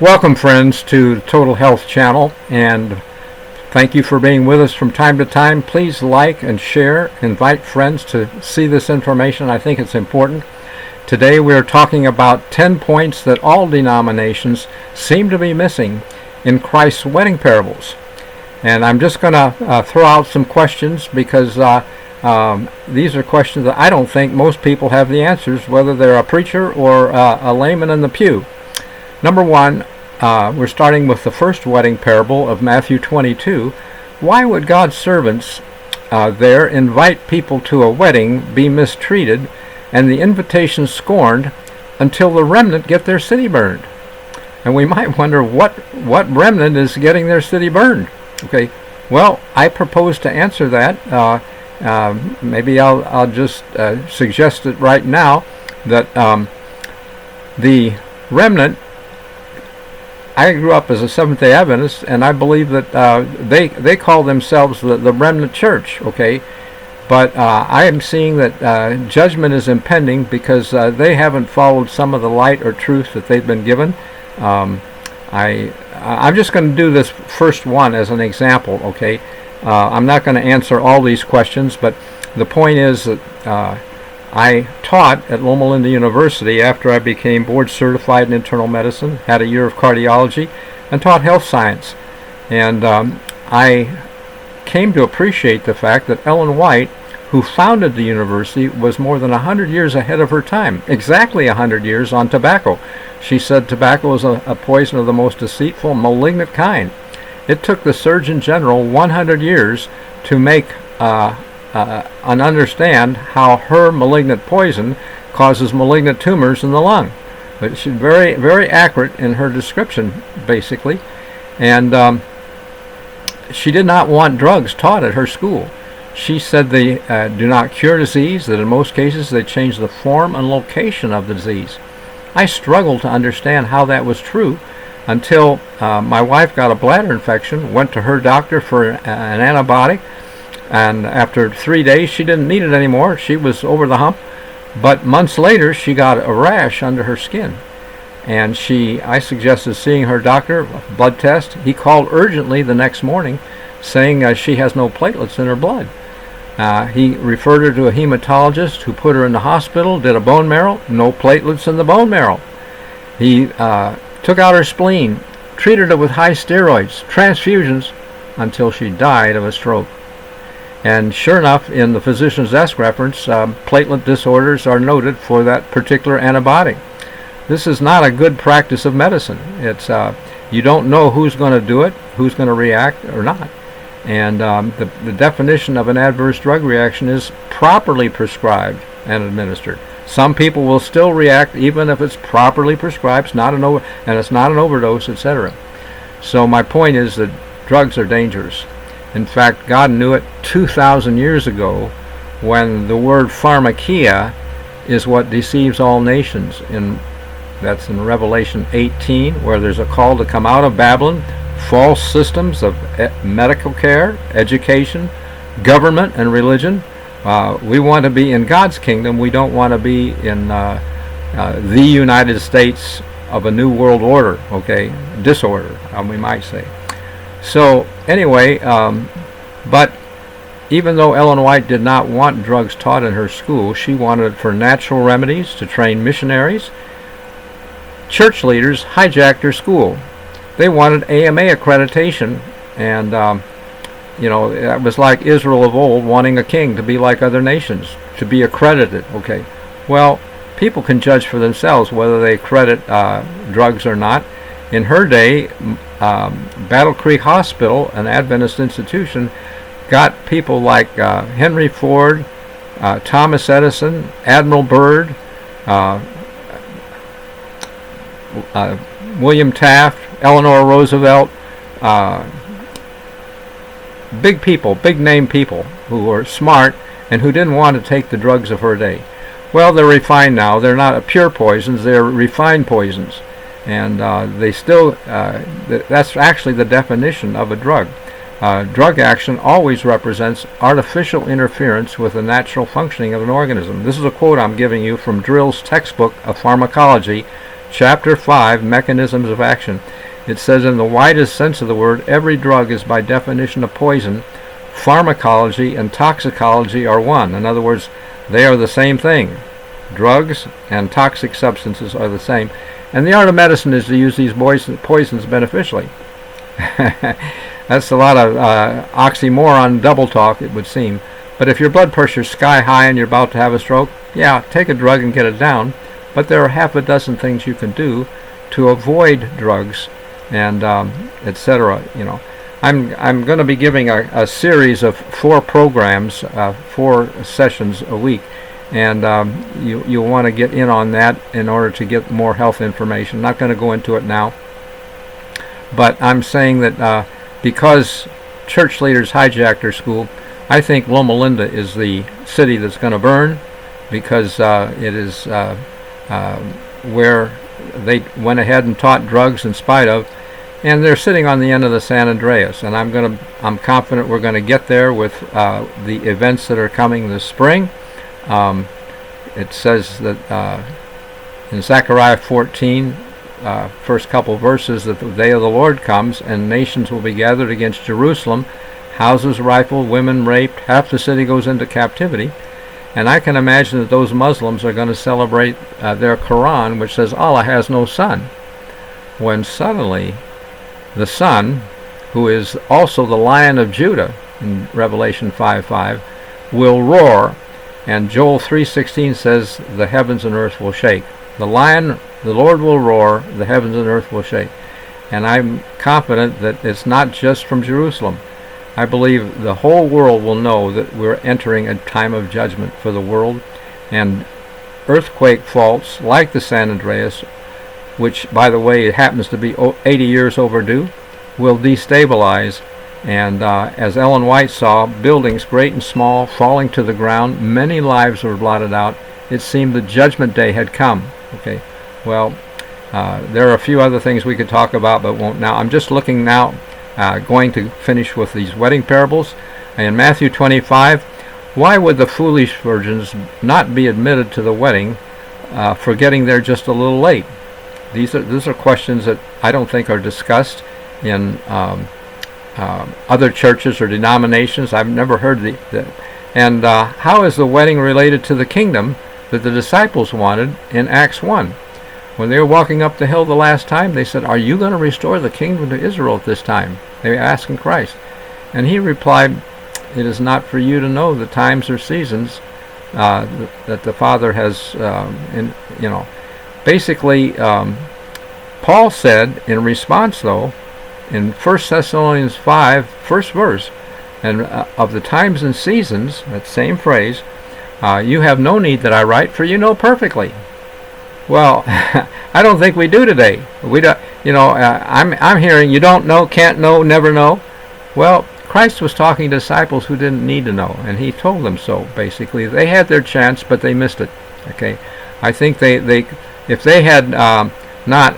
Welcome, friends, to the Total Health Channel, and thank you for being with us from time to time. Please like and share. Invite friends to see this information. I think it's important. Today we are talking about 10 points that all denominations seem to be missing in Christ's wedding parables. And I'm just going to throw out some questions because these are questions that I don't think most people have the answers, whether they're a preacher or a layman in the pew. Number one, we're starting with the first wedding parable of Matthew 22. Why would God's servants there invite people to a wedding, be mistreated, and the invitation scorned until the remnant get their city burned? And we might wonder what remnant is getting their city burned. Okay, well, I propose to answer that. Maybe I'll just suggest it right now that the remnant. I grew up as a Seventh-day Adventist, and I believe that they call themselves the remnant church, okay? But I am seeing that judgment is impending because they haven't followed some of the light or truth that they've been given. I'm just going to do this first one as an example, okay? I'm not going to answer all these questions, but the point is that I taught at Loma Linda University after I became board certified in internal medicine, had a year of cardiology, and taught health science. And I came to appreciate the fact that Ellen White, who founded the university, was more than 100 years ahead of her time, exactly 100 years on tobacco. She said tobacco is a poison of the most deceitful, malignant kind. It took the Surgeon General 100 years to make and understand how her malignant poison causes malignant tumors in the lung. But she's very, very accurate in her description, basically. And she did not want drugs taught at her school. She said they do not cure disease, that in most cases they change the form and location of the disease. I struggled to understand how that was true until my wife got a bladder infection, went to her doctor for an antibiotic, and after 3 days she didn't need it anymore. She was over the hump. But months later she got a rash under her skin. And I suggested seeing her doctor, a blood test. He called urgently the next morning saying she has no platelets in her blood. He referred her to a hematologist who put her in the hospital, did a bone marrow, no platelets in the bone marrow. He took out her spleen, treated it with high steroids, transfusions, until she died of a stroke. And sure enough, in the physician's desk reference, platelet disorders are noted for that particular antibiotic. This is not a good practice of medicine. It's you don't know who's going to do it, who's going to react or not. And the definition of an adverse drug reaction is properly prescribed and administered. Some people will still react even if it's properly prescribed, and it's not an overdose, etc. So my point is that drugs are dangerous. In fact, God knew it 2,000 years ago when the word pharmakia is what deceives all nations. That's in Revelation 18, where there's a call to come out of Babylon, false systems of medical care, education, government, and religion. We want to be in God's kingdom. We don't want to be in the United States of a new world order, okay? Disorder, we might say. So anyway, but even though Ellen White did not want drugs taught in her school, she wanted for natural remedies to train missionaries. Church leaders hijacked her school. They wanted AMA accreditation, and it was like Israel of old wanting a king to be like other nations, to be accredited. Okay, well, people can judge for themselves whether they credit drugs or not. In her day, Battle Creek Hospital, an Adventist institution, got people like Henry Ford, Thomas Edison, Admiral Byrd, William Taft, Eleanor Roosevelt, big people, big name people who were smart and who didn't want to take the drugs of her day. Well, they're refined now. They're not pure poisons, they're refined poisons. And they still, that's actually the definition of a drug. Drug action always represents artificial interference with the natural functioning of an organism. This is a quote I'm giving you from Drill's textbook of pharmacology, Chapter 5, Mechanisms of Action. It says, in the widest sense of the word, every drug is by definition a poison. Pharmacology and toxicology are one. In other words, they are the same thing. Drugs and toxic substances are the same. And the art of medicine is to use these poisons beneficially. That's a lot of oxymoron double talk, it would seem. But if your blood pressure's sky high and you're about to have a stroke, yeah, take a drug and get it down. But there are half a dozen things you can do to avoid drugs and etc. I'm going to be giving a series of 4 programs, 4 sessions a week, and you'll want to get in on that in order to get more health information. I'm not going to go into it now, but I'm saying that because church leaders hijacked our school, I think Loma Linda is the city that's going to burn, because it is where they went ahead and taught drugs in spite of, and they're sitting on the end of the San Andreas. And I'm confident we're going to get there with the events that are coming this spring. It says that in Zechariah 14, first couple verses, that the day of the Lord comes, and nations will be gathered against Jerusalem, houses rifled, women raped, half the city goes into captivity. And I can imagine that those Muslims are going to celebrate their Quran, which says Allah has no son, when suddenly the Son, who is also the Lion of Judah in Revelation 5:5, will roar, and Joel 3:16 says the heavens and earth will shake. The Lion, the Lord will roar, the heavens and earth will shake. And I'm confident that it's not just from Jerusalem. I believe the whole world will know that we're entering a time of judgment for the world, and earthquake faults like the San Andreas, which, by the way, it happens to be 80 years overdue, will destabilize. And as Ellen White saw, buildings great and small falling to the ground, many lives were blotted out. It seemed the judgment day had come. Okay, well, there are a few other things we could talk about, but won't now. I'm just looking now, going to finish with these wedding parables. In Matthew 25, why would the foolish virgins not be admitted to the wedding for getting there just a little late? These are questions that I don't think are discussed in other churches or denominations. I've never heard that. And how is the wedding related to the kingdom that the disciples wanted in Acts 1? When they were walking up the hill the last time, they said, "Are you going to restore the kingdom to Israel at this time?" They were asking Christ. And he replied, "It is not for you to know the times or seasons that the Father has," Basically, Paul said in response, though, in 1 Thessalonians 5, first verse, and of the times and seasons, that same phrase, you have no need that I write, for you know perfectly. Well, I don't think we do today. We don't, I'm hearing you don't know, can't know, never know. Well, Christ was talking to disciples who didn't need to know, and he told them so. Basically, they had their chance, but they missed it. Okay, I think they if they had not,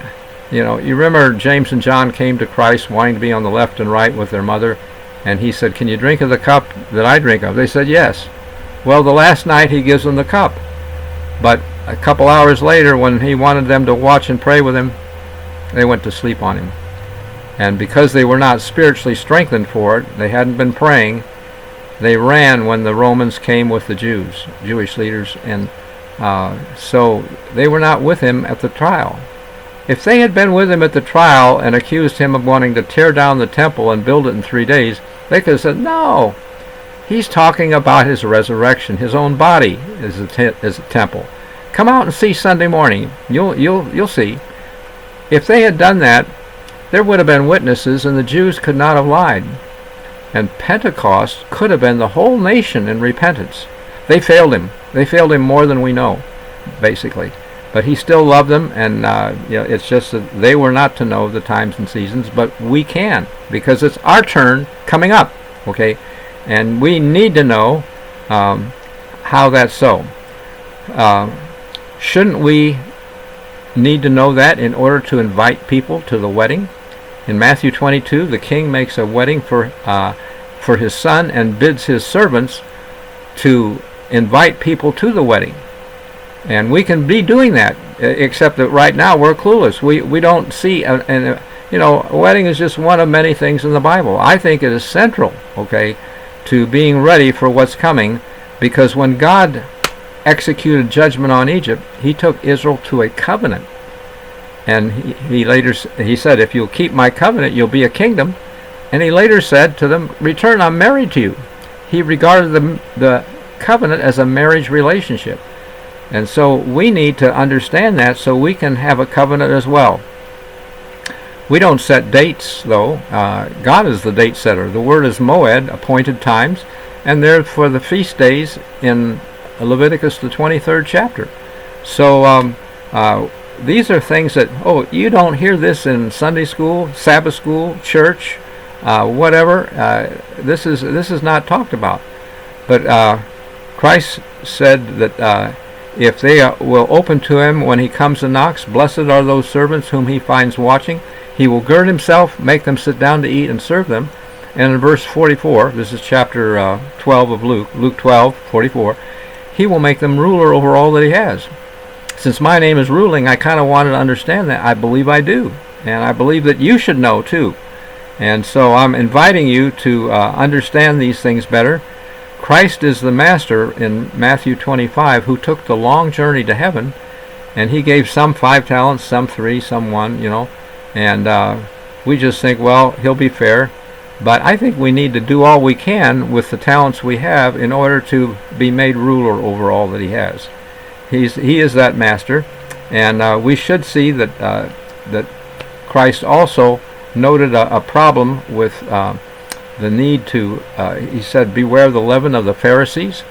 you remember James and John came to Christ wanting to be on the left and right with their mother, and he said, "Can you drink of the cup that I drink of?" They said, "Yes." Well, the last night he gives them the cup, but a couple hours later, when he wanted them to watch and pray with him, they went to sleep on him. And because they were not spiritually strengthened for it, they hadn't been praying, they ran when the Romans came with the Jewish leaders, and so they were not with him at the trial. If they had been with him at the trial and accused him of wanting to tear down the temple and build it in 3 days, they could have said, "No, he's talking about his resurrection. His own body is a temple. Come out and see Sunday morning. You'll see." If they had done that, there would have been witnesses, and the Jews could not have lied. And Pentecost could have been the whole nation in repentance. They failed him. They failed him more than we know, basically. But he still loved them, and it's just that they were not to know the times and seasons, but we can, because it's our turn coming up, okay? And we need to know how that's so. Shouldn't we need to know that in order to invite people to the wedding? In Matthew 22, the king makes a wedding for his son and bids his servants to invite people to the wedding. And we can be doing that, except that right now we're clueless. We don't see, a wedding is just one of many things in the Bible. I think it is central, okay, to being ready for what's coming, because when God executed judgment on Egypt, he took Israel to a covenant. And he said, if you'll keep my covenant, you'll be a kingdom. And he later said to them, return, I'm married to you. He regarded the covenant as a marriage relationship. And so we need to understand that so we can have a covenant as well. We don't set dates, though. God is the date setter. The word is moed, appointed times, and they're for the feast days in Leviticus, the 23rd chapter. So these are things that, you don't hear this in Sunday school, Sabbath school, church, whatever. This is not talked about. But Christ said that if they will open to him when he comes and knocks, blessed are those servants whom he finds watching. He will gird himself, make them sit down to eat, and serve them. And in verse 44, this is chapter 12 of Luke 12:44, he will make them ruler over all that he has. Since my name is ruling, I kind of wanted to understand that. I believe I do. And I believe that you should know too. And so I'm inviting you to understand these things better. Christ is the master in Matthew 25 who took the long journey to heaven, and he gave some 5 talents, some 3, some 1, and we just think, well, he'll be fair. But I think we need to do all we can with the talents we have in order to be made ruler over all that he has. He is that master, and we should see that that Christ also noted a problem with the need to, he said, beware the leaven of the Pharisees.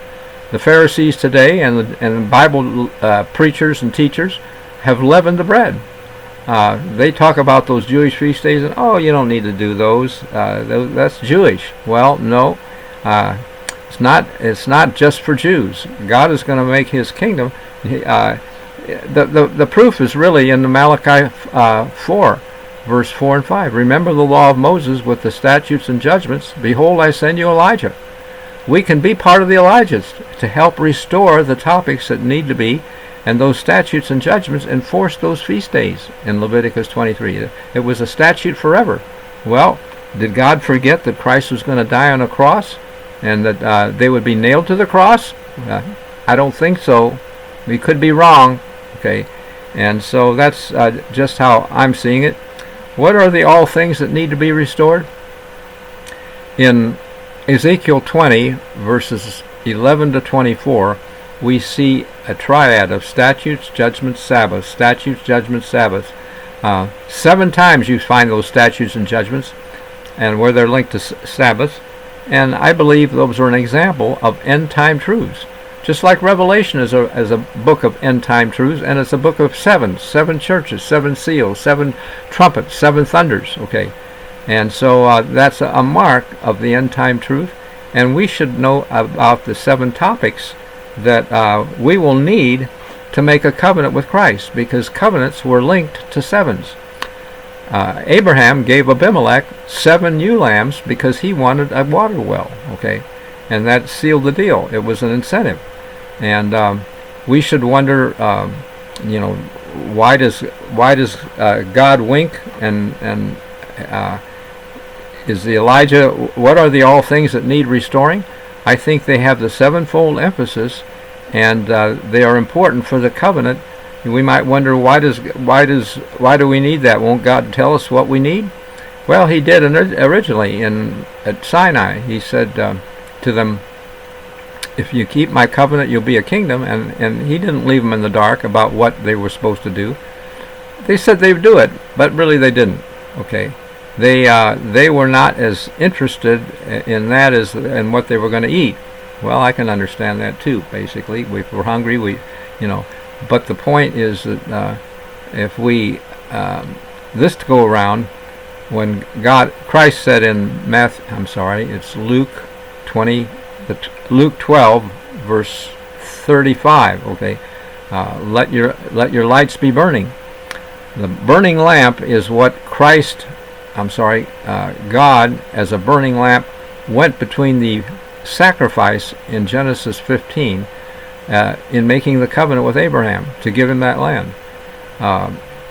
The Pharisees today and Bible preachers and teachers have leavened the bread. They talk about those Jewish feast days and, you don't need to do those. That's Jewish. Well, no, it's not just for Jews. God is going to make his kingdom. The proof is really in the Malachi 4. Verse 4 and 5. Remember the law of Moses with the statutes and judgments. Behold, I send you Elijah. We can be part of the Elijahs to help restore the topics that need to be, and those statutes and judgments enforce those feast days in Leviticus 23. It was a statute forever. Well, did God forget that Christ was going to die on a cross and that they would be nailed to the cross? I don't think so. We could be wrong. Okay, and so that's just how I'm seeing it. What are the all things that need to be restored? In Ezekiel 20, verses 11 to 24, we see a triad of statutes, judgments, Sabbaths. Statutes, judgments, Sabbaths. 7 times you find those statutes and judgments, and where they're linked to Sabbaths. And I believe those are an example of end-time truths. Just like Revelation is a book of end-time truths, and it's a book of 7 churches, 7 seals, 7 trumpets, 7 thunders, okay? And so that's a mark of the end-time truth, and we should know about the 7 topics that we will need to make a covenant with Christ, because covenants were linked to 7s. Abraham gave Abimelech 7 ewe lambs because he wanted a water well, okay? And that sealed the deal. It was an incentive. And we should wonder, why does God wink? And is the Elijah? What are the all things that need restoring? I think they have the 7-fold emphasis, and they are important for the covenant. We might wonder, why do we need that? Won't God tell us what we need? Well, he did originally at Sinai. He said to them, if you keep my covenant, you'll be a kingdom. And he didn't leave them in the dark about what they were supposed to do. They said they would do it, but really they didn't. Okay, they were not as interested in that as in what they were going to eat. Well, I can understand that too. Basically, if we're hungry, But the point is that if we this go around, when Christ said in it's Luke 12, verse 35. Okay, let your lights be burning. The burning lamp is what God as a burning lamp went between the sacrifice in Genesis 15 in making the covenant with Abraham to give him that land.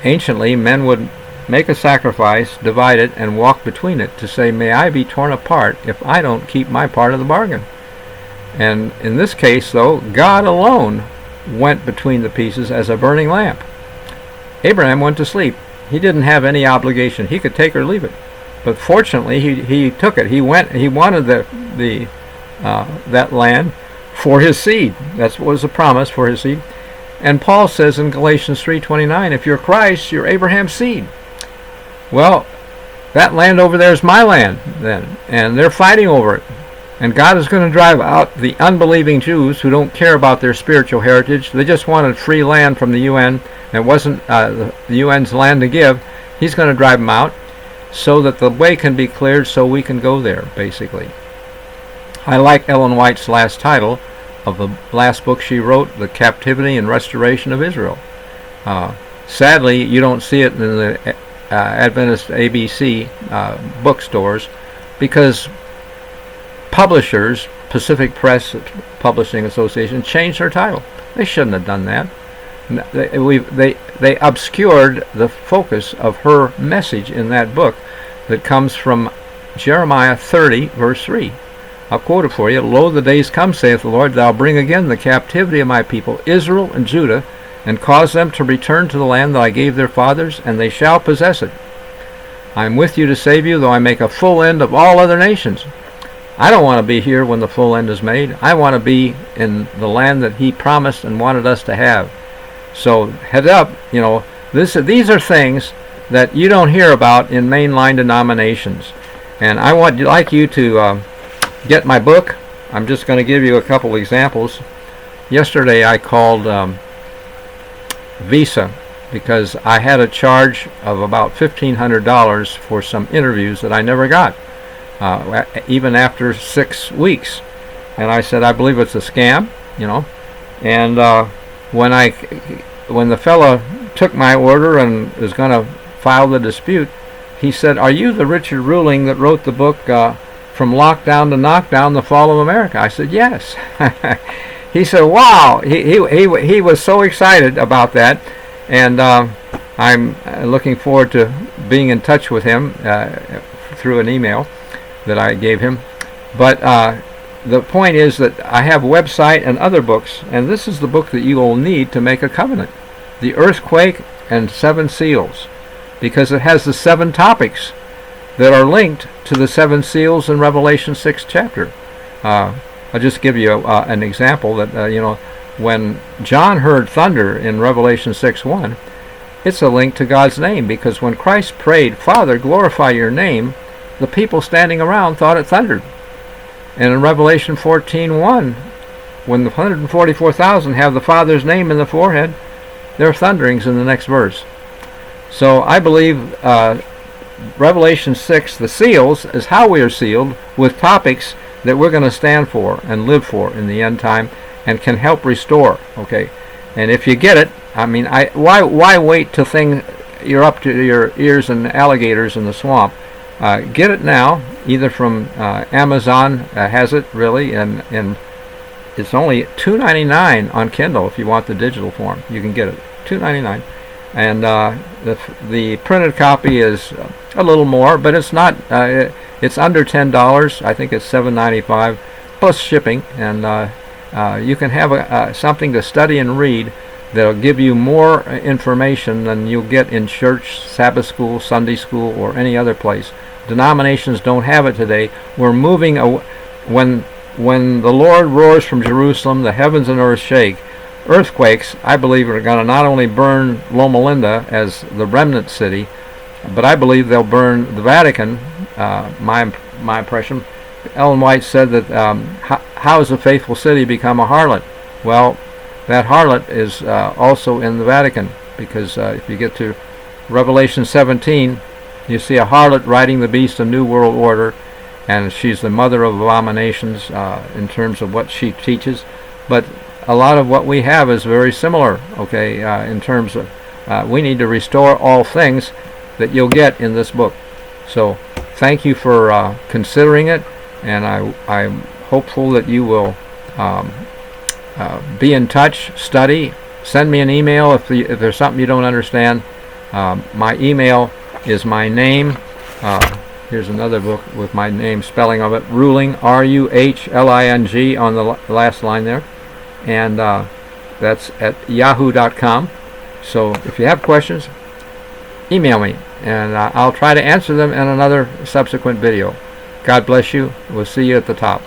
Anciently, men would make a sacrifice, divide it, and walk between it to say, may I be torn apart if I don't keep my part of the bargain. And in this case, though, God alone went between the pieces as a burning lamp. Abraham went to sleep. He didn't have any obligation. He could take or leave it. But fortunately, he took it. He wanted that land for his seed. That was a promise for his seed. And Paul says in Galatians 3:29, if you're Christ, you're Abraham's seed. Well, that land over there is my land then, and they're fighting over it. And God is going to drive out the unbelieving Jews who don't care about their spiritual heritage. They just wanted free land from the UN. It wasn't the UN's land to give. He's going to drive them out so that the way can be cleared so we can go there, basically. I like Ellen White's last title of the last book she wrote, The Captivity and Restoration of Israel. Sadly, you don't see it in the Adventist ABC bookstores because publishers, Pacific Press Publishing Association, changed their title. They shouldn't have done that. They obscured the focus of her message in that book that comes from Jeremiah 30, verse 3. I'll quote it for you. Lo, the days come, saith the Lord, that I'll bring again the captivity of my people, Israel and Judah, and cause them to return to the land that I gave their fathers, and they shall possess it. I am with you to save you, though I make a full end of all other nations. I don't want to be here when the full end is made. I want to be in the land that he promised and wanted us to have. So head up, these are things that you don't hear about in mainline denominations. And I would like you to get my book. I'm just going to give you a couple examples. Yesterday I called Visa because I had a charge of about $1,500 for some interviews that I never got, even after 6 weeks. And I said, I believe it's a scam, and when the fellow took my order and was going to file the dispute, he said, are you the Richard Ruling that wrote the book From Lockdown to Knockdown, The Fall of America? I said, yes. He said, wow. He was so excited about that, and I'm looking forward to being in touch with him through an email that I gave him. But the point is that I have a website and other books, and this is the book that you will need to make a covenant. The Earthquake and 7 Seals, because it has the 7 topics that are linked to the 7 seals in Revelation 6 chapter. I'll just give you an example that, when John heard thunder in Revelation 6:1, it's a link to God's name, because when Christ prayed, Father, glorify your name, the people standing around thought it thundered. And in Revelation 14:1, when the 144,000 have the Father's name in the forehead, there are thunderings in the next verse. So I believe Revelation 6, the seals, is how we are sealed with topics that we're going to stand for and live for in the end time and can help restore. Okay, and if you get it, I mean, why wait till you're up to your ears in alligators in the swamp? Get it now, either from Amazon has it really, and it's only $2.99 on Kindle if you want the digital form. You can get it $2.99, and the printed copy is a little more, but it's not. It's under $10. I think it's $7.95 plus shipping, and you can have something to study and read that'll give you more information than you'll get in church, Sabbath school, Sunday school, or any other place. Denominations don't have it today. We're moving when the Lord roars from Jerusalem, the heavens and earth shake. Earthquakes, I believe, are going to not only burn Loma Linda as the remnant city, but I believe they'll burn the Vatican. My impression. Ellen White said that how has a faithful city become a harlot? Well, that harlot is also in the Vatican, because if you get to Revelation 17, you see a harlot riding the beast of New World Order, and she's the mother of abominations in terms of what she teaches. But a lot of what we have is very similar, okay, in terms of we need to restore all things that you'll get in this book. So thank you for considering it, and I'm hopeful that you will be in touch, study, send me an email if there's something you don't understand. My email is my name. Here's another book with my name, spelling of it, Ruhling, R-U-H-L-I-N-G, on the last line there. And that's at yahoo.com. So if you have questions, email me, and I'll try to answer them in another subsequent video. God bless you. We'll see you at the top.